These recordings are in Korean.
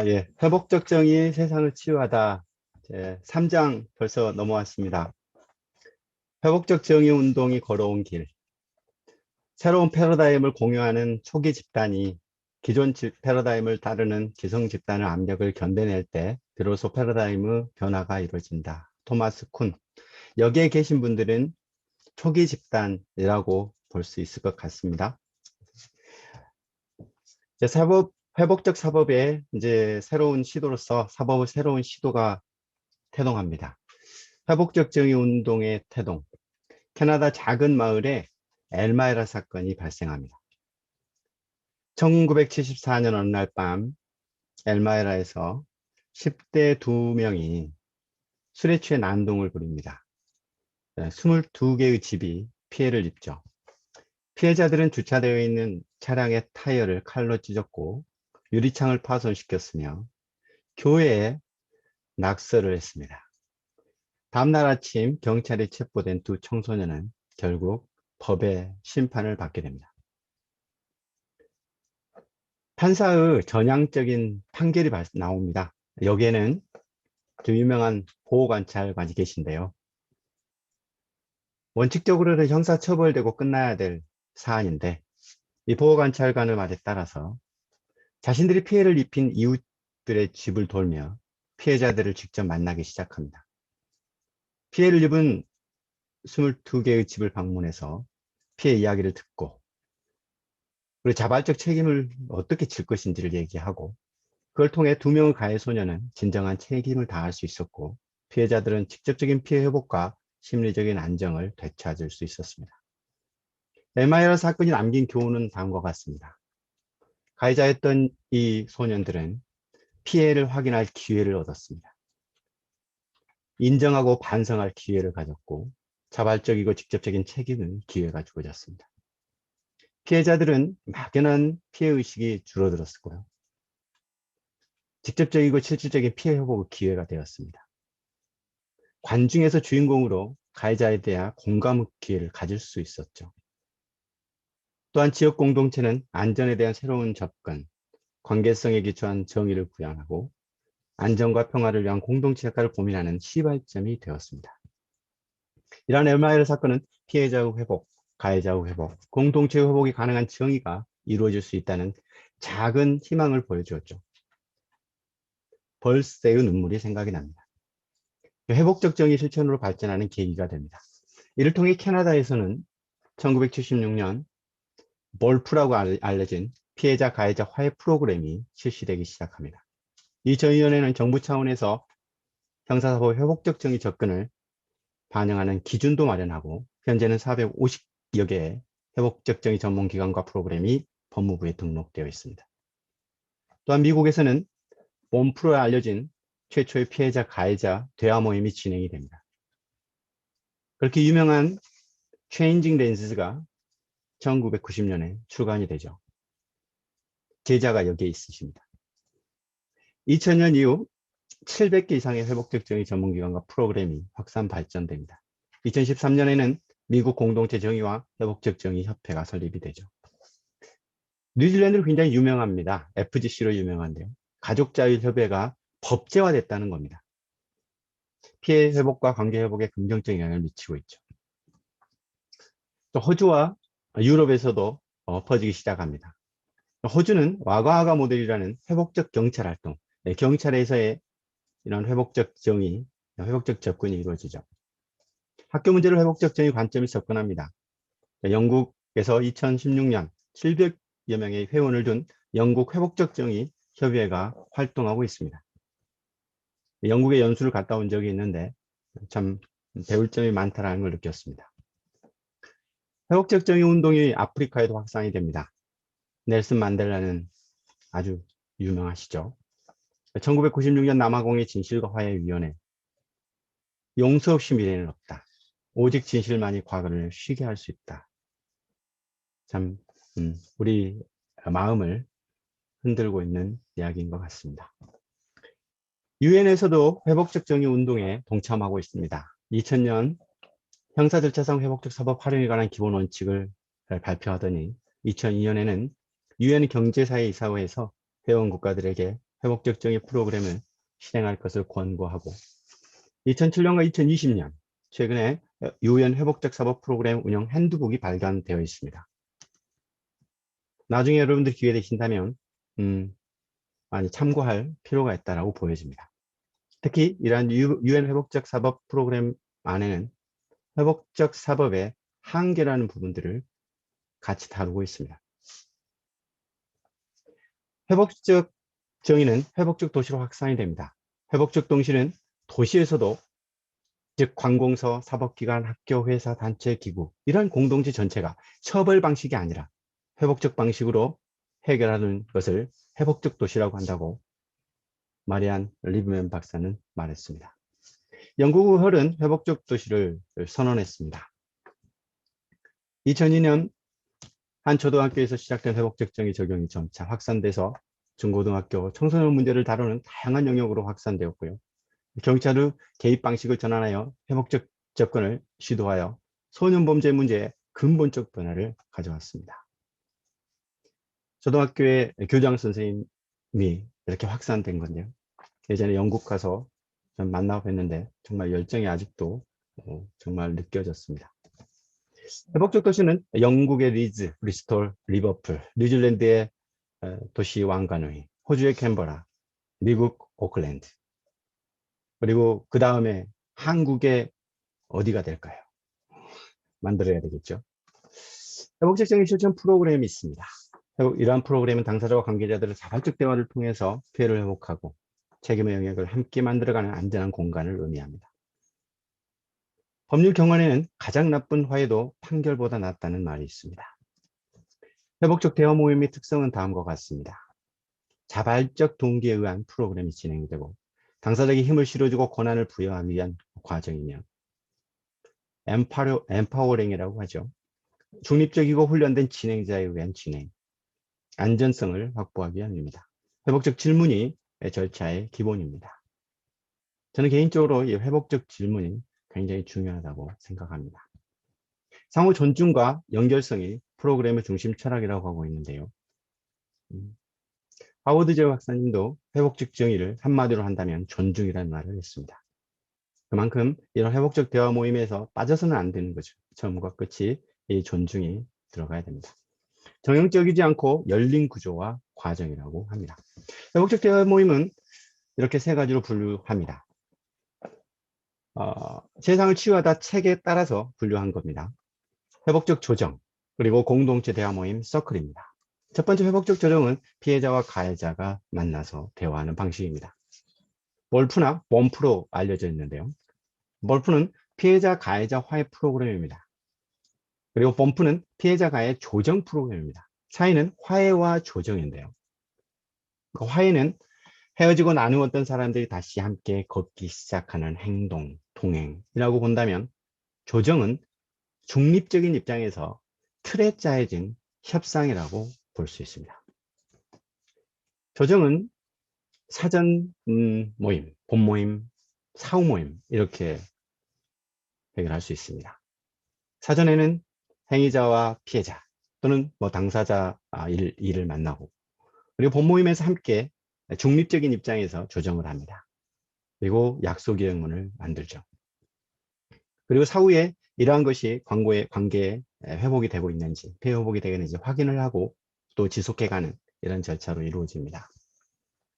예. 회복적 정의 세상을 치유하다. 제 3장 벌써 넘어왔습니다. 회복적 정의 운동이 걸어온 길. 새로운 패러다임을 공유하는 초기 집단이 기존 패러다임을 따르는 기성 집단의 압력을 견뎌낼 때 비로소 패러다임의 변화가 이루어진다. 토마스 쿤. 여기에 계신 분들은 초기 집단이라고 볼 수 있을 것 같습니다. 회복적 사법의 이제 새로운 시도로서 사법의 새로운 시도가 태동합니다. 회복적 정의 운동의 태동. 캐나다 작은 마을에 엘마이라 사건이 발생합니다. 1974년 어느 날 밤 엘마이라에서 10대 2명이 술에 취해 난동을 부립니다. 22개의 집이 피해를 입죠. 피해자들은 주차되어 있는 차량의 타이어를 칼로 찢었고 유리창을 파손시켰으며 교회에 낙서를 했습니다. 다음날 아침 경찰에 체포된 두 청소년은 결국 법의 심판을 받게 됩니다. 판사의 전향적인 판결이 나옵니다. 여기에는 좀 유명한 보호관찰관이 계신데요. 원칙적으로는 형사처벌되고 끝나야 될 사안인데 이 보호관찰관의 말에 따라서 자신들이 피해를 입힌 이웃들의 집을 돌며 피해자들을 직접 만나기 시작합니다. 피해를 입은 22개의 집을 방문해서 피해 이야기를 듣고 그리고 자발적 책임을 어떻게 질 것인지를 얘기하고 그걸 통해 2명의 가해 소녀는 진정한 책임을 다할 수 있었고 피해자들은 직접적인 피해 회복과 심리적인 안정을 되찾을 수 있었습니다. 엘마이라 사건이 남긴 교훈은 다음과 같습니다. 가해자였던 이 소년들은 피해를 확인할 기회를 얻었습니다. 인정하고 반성할 기회를 가졌고 자발적이고 직접적인 책임을 기회가 주어졌습니다. 피해자들은 막연한 피해의식이 줄어들었고요. 직접적이고 실질적인 피해 회복의 기회가 되었습니다. 관중에서 주인공으로 가해자에 대한 공감 기회를 가질 수 있었죠. 또한 지역 공동체는 안전에 대한 새로운 접근, 관계성에 기초한 정의를 구현하고 안전과 평화를 위한 공동체 역할을 고민하는 시발점이 되었습니다. 이러한 엘마이라 사건은 피해자의 회복, 가해자의 회복, 공동체 회복이 가능한 정의가 이루어질 수 있다는 작은 희망을 보여주었죠. 벌새의 눈물이 생각이 납니다. 회복적 정의 실천으로 발전하는 계기가 됩니다. 이를 통해 캐나다에서는 1976년 볼프라고 알려진 피해자 가해자 화해 프로그램이 실시되기 시작합니다. 이 전위원회는 정부 차원에서 형사사법 회복적 정의 접근을 반영하는 기준도 마련하고 현재는 450여 개의 회복적 정의 전문기관과 프로그램이 법무부에 등록되어 있습니다. 또한 미국에서는 봄프로에 알려진 최초의 피해자 가해자 대화 모임이 진행이 됩니다. 그렇게 유명한 체인징 렌즈가 1990년에 출간이 되죠. 제자가 여기에 있으십니다. 2000년 이후 700개 이상의 회복적 정의 전문기관과 프로그램이 확산 발전됩니다. 2013년에는 미국 공동체 정의와 회복적 정의 협회가 설립이 되죠. 뉴질랜드는 굉장히 유명합니다. FGC로 유명한데요. 가족자율협회가 법제화됐다는 겁니다. 피해 회복과 관계 회복에 긍정적인 영향을 미치고 있죠. 또 호주와 유럽에서도 퍼지기 시작합니다. 호주는 와가와가 모델이라는 회복적 경찰 활동, 경찰에서의 이런 회복적 정의, 회복적 접근이 이루어지죠. 학교 문제를 회복적 정의 관점에서 접근합니다. 영국에서 2016년 700여 명의 회원을 둔 영국 회복적 정의 협의회가 활동하고 있습니다. 영국에 연수를 갔다 온 적이 있는데 참 배울 점이 많다는 걸 느꼈습니다. 회복적 정의 운동이 아프리카에도 확산이 됩니다. 넬슨 만델라는 아주 유명하시죠. 1996년 남아공의 진실과 화해위원회. 용서 없이 미래는 없다. 오직 진실만이 과거를 쉬게 할 수 있다. 참 우리 마음을 흔들고 있는 이야기인 것 같습니다. 유엔에서도 회복적 정의 운동에 동참하고 있습니다. 2000년 형사절차상 회복적 사법 활용에 관한 기본 원칙을 발표하더니 2002년에는 유엔 경제사회이사회에서 회원 국가들에게 회복적 정의 프로그램을 실행할 것을 권고하고 2007년과 2020년 최근에 유엔 회복적 사법 프로그램 운영 핸드북이 발간되어 있습니다. 나중에 여러분들 기회 되신다면 많이 참고할 필요가 있다고 보여집니다. 특히 이러한 유엔 회복적 사법 프로그램 안에는 회복적 사법의 한계라는 부분들을 같이 다루고 있습니다. 회복적 정의는 회복적 도시로 확산이 됩니다. 회복적 도시는 도시에서도 즉 관공서, 사법기관, 학교, 회사, 단체, 기구 이런 공동체 전체가 처벌 방식이 아니라 회복적 방식으로 해결하는 것을 회복적 도시라고 한다고 마리안 리브맨 박사는 말했습니다. 영국 헐은 회복적 도시를 선언했습니다. 2002년 한 초등학교에서 시작된 회복적 정의 적용이 점차 확산돼서 중고등학교, 청소년 문제를 다루는 다양한 영역으로 확산되었고요. 경찰의 개입 방식을 전환하여 회복적 접근을 시도하여 소년 범죄 문제에 근본적 변화를 가져왔습니다. 초등학교의 교장 선생님이 이렇게 확산된 건데요. 예전에 영국 가서 좀 만나고 했는데 정말 열정이 아직도 정말 느껴졌습니다. 회복적 도시는 영국의 리즈, 브리스톨, 리버풀, 뉴질랜드의 도시 왕관의, 호주의 캔버라, 미국 오클랜드, 그리고 그 다음에 한국의 어디가 될까요? 만들어야 되겠죠. 회복적 정의 실천 프로그램이 있습니다. 이러한 프로그램은 당사자와 관계자들의 자발적 대화를 통해서 피해를 회복하고 책임의 영역을 함께 만들어가는 안전한 공간을 의미합니다. 법률 경원에는 가장 나쁜 화해도 판결보다 낫다는 말이 있습니다. 회복적 대화 모임의 특성은 다음과 같습니다. 자발적 동기에 의한 프로그램이 진행이 되고 당사자에게 힘을 실어주고 권한을 부여하기 위한 과정이며 엠파워링이라고 하죠. 중립적이고 훈련된 진행자에 의한 진행, 안전성을 확보하기 위함입니다. 회복적 질문이 절차의 기본입니다. 저는 개인적으로 이 회복적 질문이 굉장히 중요하다고 생각합니다. 상호 존중과 연결성이 프로그램의 중심 철학이라고 하고 있는데요. 하워드 제 박사님도 회복적 정의를 한마디로 한다면 존중이라는 말을 했습니다. 그만큼 이런 회복적 대화 모임에서 빠져서는 안 되는 거죠. 처음과 끝이 이 존중이 들어가야 됩니다. 정형적이지 않고 열린 구조와 과정이라고 합니다. 회복적 대화 모임은 이렇게 세 가지로 분류합니다. 세상을 치유하다 책에 따라서 분류한 겁니다. 회복적 조정, 그리고 공동체 대화 모임 서클입니다. 첫 번째 회복적 조정은 피해자와 가해자가 만나서 대화하는 방식입니다. 몰프나 범프로 알려져 있는데요. 몰프는 피해자 가해자 화해 프로그램입니다. 그리고 범프는 피해자 가해 조정 프로그램입니다. 차이는 화해와 조정인데요. 그 화해는 헤어지고 나누었던 사람들이 다시 함께 걷기 시작하는 행동, 동행이라고 본다면 조정은 중립적인 입장에서 틀에 짜여진 협상이라고 볼 수 있습니다. 조정은 사전 모임, 본모임, 사후 모임 이렇게 해결할 수 있습니다. 사전에는 행위자와 피해자 또는 당사자 일을 만나고 그리고 본모임에서 함께 중립적인 입장에서 조정을 합니다. 그리고 약속 의문을 만들죠. 그리고 사후에 이러한 것이 관계에 회복이 되고 있는지, 피해 회복이 되겠는지 확인을 하고 또 지속해가는 이런 절차로 이루어집니다.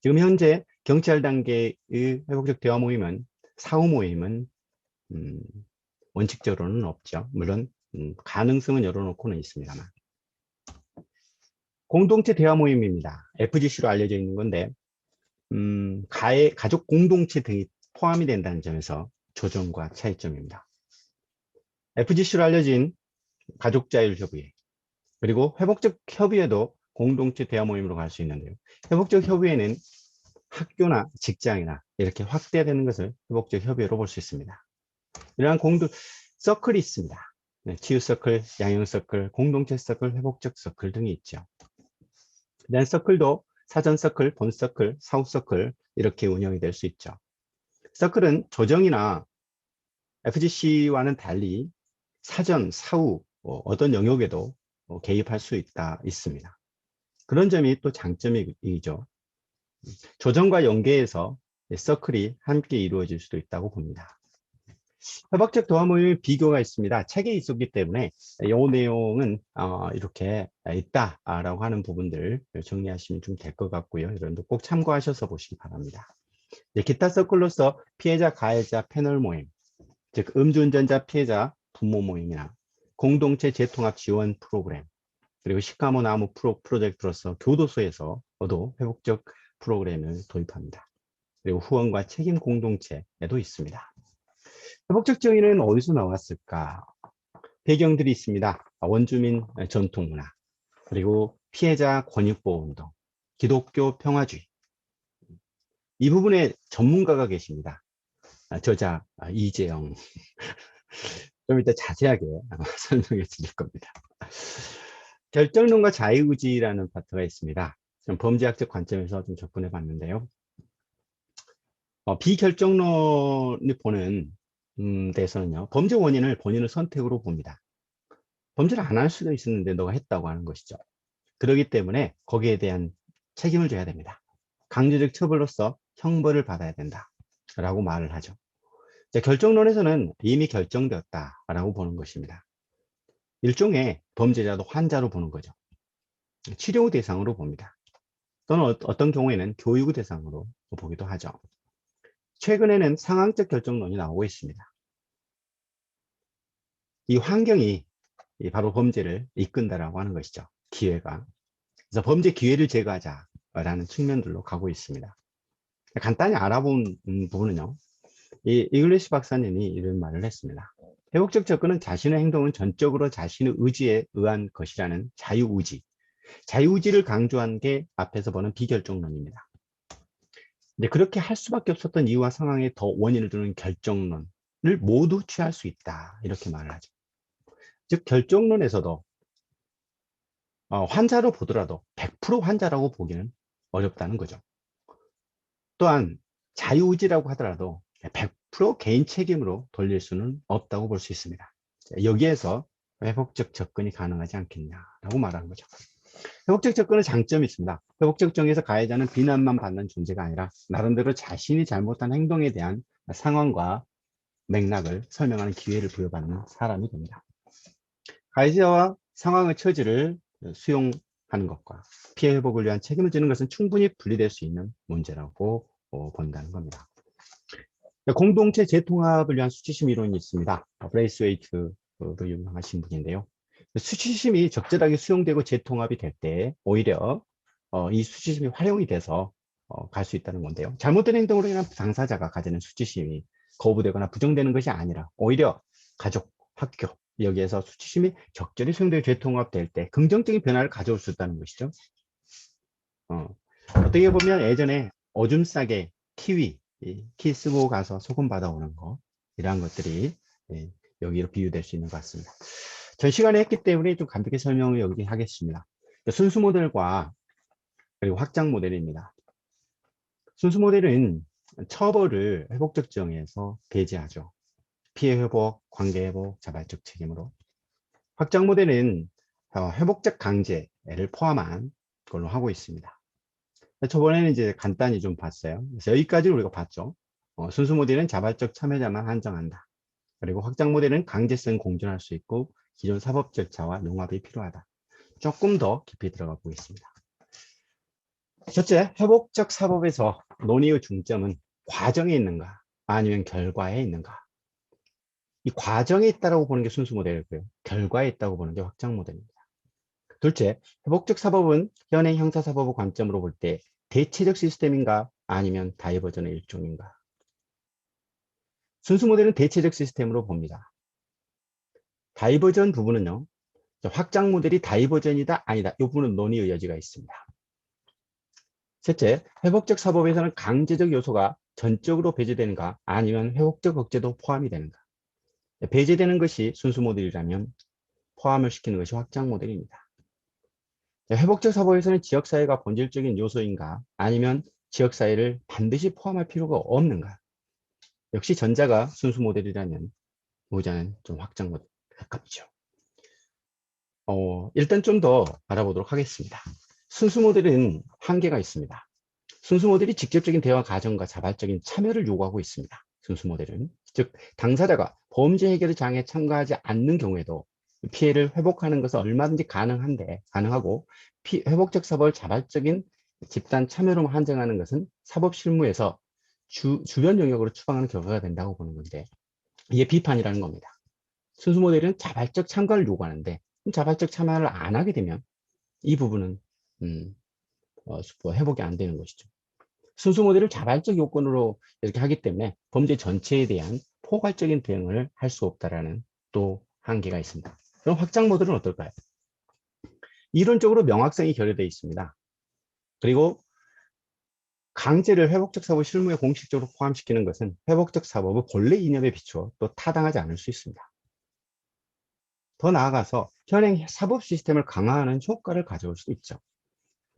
지금 현재 경찰 단계의 회복적 대화 모임은 사후 모임은 원칙적으로는 없죠. 물론 가능성은 열어놓고는 있습니다만. 공동체 대화 모임입니다. FGC로 알려져 있는 건데 가족 공동체 등이 포함이 된다는 점에서 조정과 차이점입니다. FGC로 알려진 가족자율협의회 그리고 회복적 협의회도 공동체 대화 모임으로 갈 수 있는데요. 회복적 협의회는 학교나 직장이나 이렇게 확대되는 것을 회복적 협의회로 볼 수 있습니다. 이러한 서클이 있습니다. 치유 서클, 양형 서클, 공동체 서클, 회복적 서클 등이 있죠. 이런 서클도 사전 서클, 본 서클, 사후 서클 이렇게 운영이 될 수 있죠. 서클은 조정이나 FGC와는 달리 사전, 사후 어떤 영역에도 개입할 수 있습니다. 그런 점이 또 장점이죠. 조정과 연계해서 서클이 함께 이루어질 수도 있다고 봅니다. 협박적 도화 모임의 비교가 있습니다. 책에 있었기 때문에 이 내용은 이렇게 있다라고 하는 부분들 정리하시면 좀 될 것 같고요. 여러분도 꼭 참고하셔서 보시기 바랍니다. 기타 서클로서 피해자, 가해자, 패널 모임, 즉 음주운전자 피해자 부모 모임이나 공동체 재통합 지원 프로그램, 그리고 시카모 나무 프로젝트로서 교도소에서도 회복적 프로그램을 도입합니다. 그리고 후원과 책임 공동체에도 있습니다. 회복적 정의는 어디서 나왔을까? 배경들이 있습니다. 원주민 전통문화, 그리고 피해자 권익보호운동, 기독교 평화주의. 이 부분에 전문가가 계십니다. 저자 이재영. 좀 이따 자세하게 설명해 드릴 겁니다. 결정론과 자유의지라는 파트가 있습니다. 좀 범죄학적 관점에서 좀 접근해 봤는데요. 비결정론이 보는 데서는요, 범죄 원인을 본인의 선택으로 봅니다. 범죄를 안 할 수도 있었는데 너가 했다고 하는 것이죠. 그렇기 때문에 거기에 대한 책임을 져야 됩니다. 강제적 처벌로서 형벌을 받아야 된다 라고 말을 하죠. 결정론에서는 이미 결정되었다라고 보는 것입니다. 일종의 범죄자도 환자로 보는 거죠. 치료 대상으로 봅니다. 또는 어떤 경우에는 교육 대상으로 보기도 하죠. 최근에는 상황적 결정론이 나오고 있습니다. 이 환경이 바로 범죄를 이끈다라고 하는 것이죠. 기회가. 그래서 범죄 기회를 제거하자라는 측면들로 가고 있습니다. 간단히 알아본 부분은요. 이 이글리시 박사님이 이런 말을 했습니다. 회복적 접근은 자신의 행동은 전적으로 자신의 의지에 의한 것이라는 자유의지. 자유의지를 강조한 게 앞에서 보는 비결정론입니다. 이제 그렇게 할 수밖에 없었던 이유와 상황에 더 원인을 두는 결정론을 모두 취할 수 있다. 이렇게 말을 하죠. 즉 결정론에서도 환자로 보더라도 100% 환자라고 보기는 어렵다는 거죠. 또한 자유의지라고 하더라도 100% 개인 책임으로 돌릴 수는 없다고 볼 수 있습니다. 여기에서 회복적 접근이 가능하지 않겠냐라고 말하는 거죠. 회복적 접근은 장점이 있습니다. 회복적 정의에서 가해자는 비난만 받는 존재가 아니라 나름대로 자신이 잘못한 행동에 대한 상황과 맥락을 설명하는 기회를 부여받는 사람이 됩니다. 가해자와 상황의 처지를 수용하는 것과 피해 회복을 위한 책임을 지는 것은 충분히 분리될 수 있는 문제라고 본다는 겁니다. 공동체 재통합을 위한 수치심 이론이 있습니다. 브레이스웨이트도 유명하신 분인데요. 수치심이 적절하게 수용되고 재통합이 될 때 오히려 이 수치심이 활용이 돼서 갈 수 있다는 건데요. 잘못된 행동으로 인한 당사자가 가지는 수치심이 거부되거나 부정되는 것이 아니라 오히려 가족, 학교 여기에서 수치심이 적절히 수용되고 재통합될 때 긍정적인 변화를 가져올 수 있다는 것이죠. 어떻게 보면 예전에 오줌 싸게 키위 키 쓰고 가서 소금 받아오는 거 이러한 것들이 여기로 비유될 수 있는 것 같습니다. 전 시간에 했기 때문에 좀 간단하게 설명을 여기 하겠습니다. 순수 모델과 그리고 확장 모델입니다. 순수 모델은 처벌을 회복적 정의에서 배제하죠. 피해 회복, 관계 회복, 자발적 책임으로. 확장 모델은 회복적 강제를 포함한 걸로 하고 있습니다. 저번에는 이제 간단히 좀 봤어요. 그래서 여기까지 우리가 봤죠. 순수 모델은 자발적 참여자만 한정한다. 그리고 확장 모델은 강제성 공존할 수 있고 기존 사법 절차와 융합이 필요하다. 조금 더 깊이 들어가 보겠습니다. 첫째, 회복적 사법에서 논의의 중점은 과정에 있는가 아니면 결과에 있는가. 이 과정에 있다고 보는 게 순수 모델이고요. 결과에 있다고 보는 게 확장 모델입니다. 둘째, 회복적 사법은 현행 형사사법의 관점으로 볼 때 대체적 시스템인가 아니면 다이버전의 일종인가. 순수 모델은 대체적 시스템으로 봅니다. 다이버전 부분은요. 확장 모델이 다이버전이다 아니다. 이 부분은 논의의 여지가 있습니다. 셋째, 회복적 사법에서는 강제적 요소가 전적으로 배제되는가 아니면 회복적 억제도 포함이 되는가. 배제되는 것이 순수 모델이라면 포함을 시키는 것이 확장 모델입니다. 회복적 사법에서는 지역사회가 본질적인 요소인가 아니면 지역사회를 반드시 포함할 필요가 없는가. 역시 전자가 순수 모델이라면 후자는 좀 확장 모델에 가깝죠. 일단 좀 더 알아보도록 하겠습니다. 순수 모델은 한계가 있습니다. 순수 모델이 직접적인 대화 과정과 자발적인 참여를 요구하고 있습니다. 순수 모델은 즉 당사자가 범죄 해결의 장애에 참가하지 않는 경우에도 피해를 회복하는 것은 얼마든지 가능하고 회복적 사법을 자발적인 집단 참여로 한정하는 것은 사법 실무에서 주변 영역으로 추방하는 결과가 된다고 보는 건데, 이게 비판이라는 겁니다. 순수 모델은 자발적 참가를 요구하는데 자발적 참여를 안 하게 되면 이 부분은 회복이 안 되는 것이죠. 순수 모델을 자발적 요건으로 이렇게 하기 때문에 범죄 전체에 대한 포괄적인 대응을 할 수 없다라는 또 한계가 있습니다. 그럼 확장 모델은 어떨까요? 이론적으로 명확성이 결여되어 있습니다. 그리고 강제를 회복적 사법 실무에 공식적으로 포함시키는 것은 회복적 사법의 본래 이념에 비추어 또 타당하지 않을 수 있습니다. 더 나아가서 현행 사법 시스템을 강화하는 효과를 가져올 수 있죠.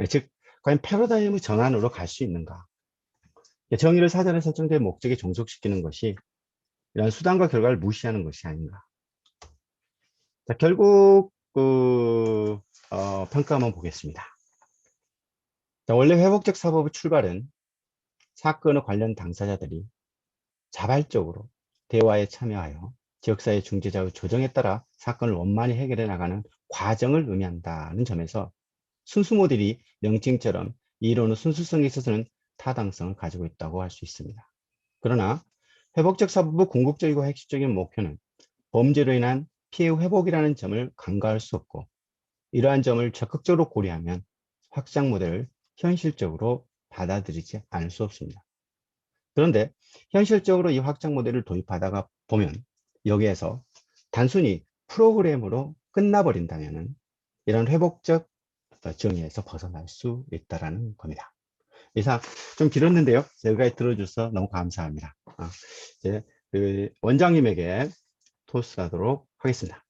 즉, 과연 패러다임의 전환으로 갈 수 있는가? 정의를 사전에 설정된 목적에 종속시키는 것이 이런 수단과 결과를 무시하는 것이 아닌가. 자, 결국 평가 한번 보겠습니다. 자, 원래 회복적 사법의 출발은 사건의 관련 당사자들이 자발적으로 대화에 참여하여 지역사회 중재자의 조정에 따라 사건을 원만히 해결해 나가는 과정을 의미한다는 점에서 순수 모델이 명칭처럼 이론의 순수성에 있어서는 타당성을 가지고 있다고 할 수 있습니다. 그러나 회복적 사법의 궁극적이고 핵심적인 목표는 범죄로 인한 피해 회복이라는 점을 간과할 수 없고, 이러한 점을 적극적으로 고려하면 확장 모델을 현실적으로 받아들이지 않을 수 없습니다. 그런데 현실적으로 이 확장 모델을 도입하다가 보면 여기에서 단순히 프로그램으로 끝나버린다면 이런 회복적 정의에서 벗어날 수 있다는 겁니다. 이상 좀 길었는데요. 여기까지 들어주셔서 너무 감사합니다. 이제 원장님에게 토스하도록 하겠습니다.